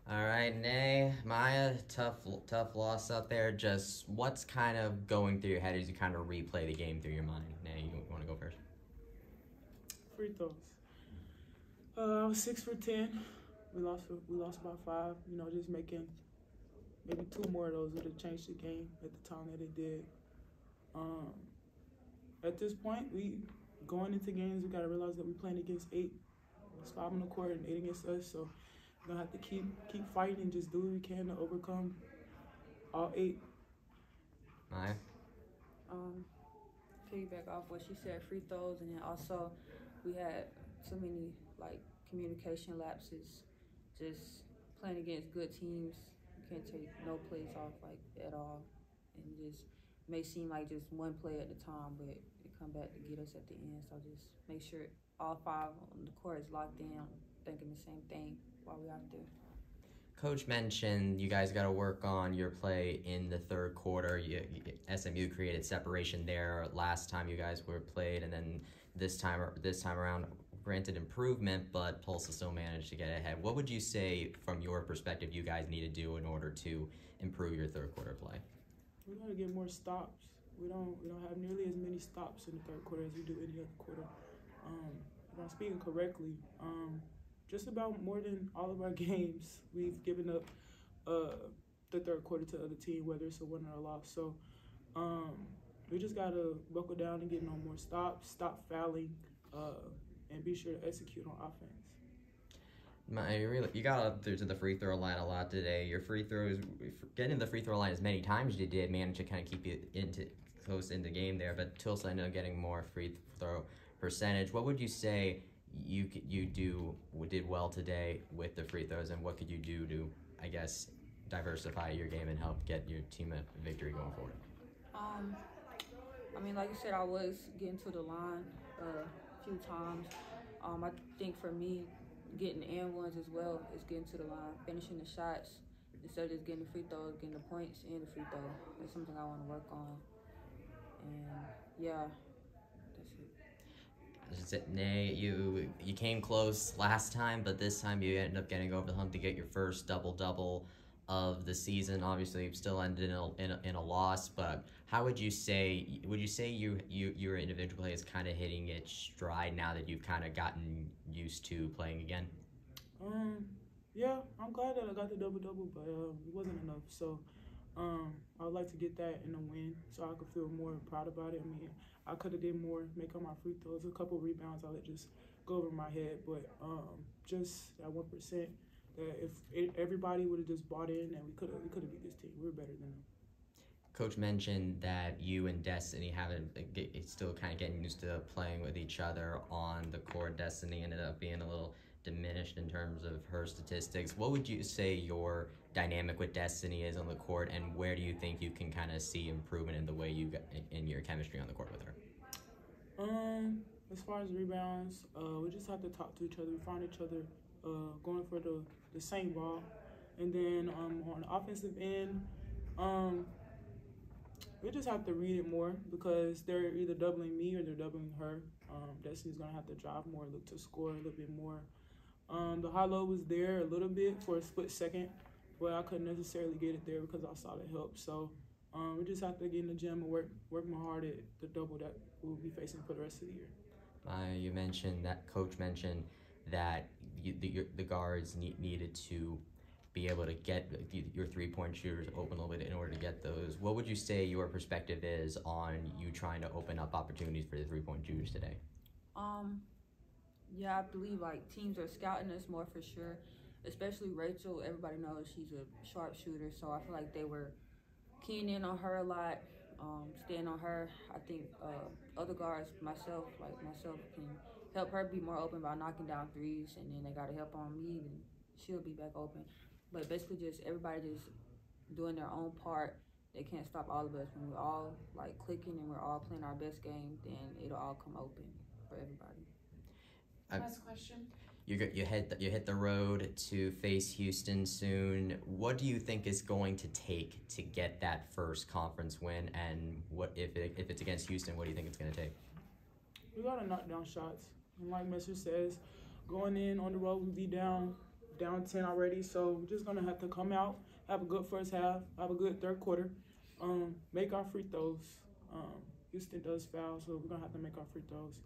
All right, Nay, Maya, tough loss out there. Just what's kind of going through your head as you kind of replay the game through your mind? Nay, you want to go first? Free throws. I was 6 for 10. We lost by 5. Just making maybe 2 more of those would have changed the game at the time that it did. Um, at this point, we going into games, we gotta realize that we're playing against 8. It's 5 on the court and 8 against us. So we're gonna have to keep fighting and just do what we can to overcome all 8. Maya. Piggyback off what she said, free throws, and then also we had so many like communication lapses. Just playing against good teams, you can't take no plays off like at all, and just may seem like just one play at a time, but it come back to get us at the end. So just make sure all 5 on the court is locked in, thinking the same thing while we out there. Coach mentioned you guys got to work on your play in the third quarter. SMU created separation there last time you guys were played, and then this time around, granted improvement, but Tulsa still managed to get ahead. What would you say, from your perspective, you guys need to do in order to improve your third quarter play? We gotta get more stops. We don't have nearly as many stops in the third quarter as we do any other quarter. If I'm speaking correctly, just about more than all of our games, we've given up the third quarter to the other team, whether it's a win or a loss. So we just gotta buckle down and get on more stops, stop fouling, and be sure to execute on offense. You got up to the free throw line a lot today. Your free throws, getting the free throw line as many times as you did, managed to kind of keep you close in the game there. But Tulsa, I know, getting more free throw percentage. What would you say you did well today with the free throws, and what could you do to, I guess, diversify your game and help get your team a victory going forward? I mean, like you said, I was getting to the line a few times. I think for me, getting and ones as well is getting to the line, finishing the shots instead of just getting the free throws, getting the points and the free throw. That's something I want to work on. And yeah, that's it. Nay, you came close last time, but this time you ended up getting over the hump to get your first double-double of the season. Obviously, you still ended in a loss, but how would you say your individual play is kind of hitting its stride now that you've kind of gotten used to playing again? Yeah, I'm glad that I got the double-double, but it wasn't enough. So I would like to get that in a win so I could feel more proud about it. I mean, I could have did more, make all my free throws, a couple rebounds. I let just go over my head, but just that 1%. That if everybody would have just bought in, and we could have beat this team. We were better than them. Coach mentioned that you and Destiny still kind of getting used to playing with each other on the court. Destiny ended up being a little diminished in terms of her statistics. What would you say your dynamic with Destiny is on the court, and where do you think you can kind of see improvement in the way you got in your chemistry on the court with her? As far as rebounds, we just have to talk to each other. We find each other going for the same ball, and then on the offensive end, we just have to read it more because they're either doubling me or they're doubling her. Destiny's gonna have to drive more, look to score a little bit more. The high-low was there a little bit for a split second, but I couldn't necessarily get it there because I saw the help. So we just have to get in the gym and work more hard at the double that we'll be facing for the rest of the year. You mentioned that Coach mentioned that the guards needed to be able to get your three-point shooters open a little bit in order to get those. What would you say your perspective is on you trying to open up opportunities for the three-point shooters today? Yeah, I believe like teams are scouting us more for sure, especially Rachel. Everybody knows she's a sharpshooter, so I feel like they were keying in on her a lot, staying on her. I think other guards, myself, can help her be more open by knocking down threes, and then they got to help on me, and she'll be back open. But basically, just everybody just doing their own part. They can't stop all of us. When we're all like clicking and we're all playing our best game, then it'll all come open for everybody. Last question. You hit the road to face Houston soon. What do you think is going to take to get that first conference win? And what if it's against Houston? What do you think it's going to take? We gotta knock down shots. And like Messer says, going in on the road, we be down down 10 already, so we're just gonna have to come out, have a good first half, have a good third quarter, make our free throws. Houston does foul, so we're gonna have to make our free throws.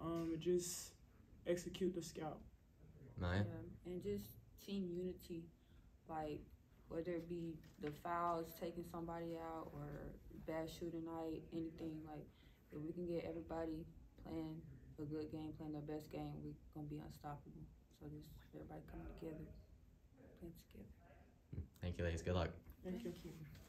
And just execute the scout. Maya? And just team unity, like whether it be the fouls, taking somebody out, or bad shooting night, anything. Like if we can get everybody playing a good game, playing their best game, we're gonna be unstoppable. So just everybody coming together, playing together. Thank you, ladies. Good luck. Thank you. Thank you.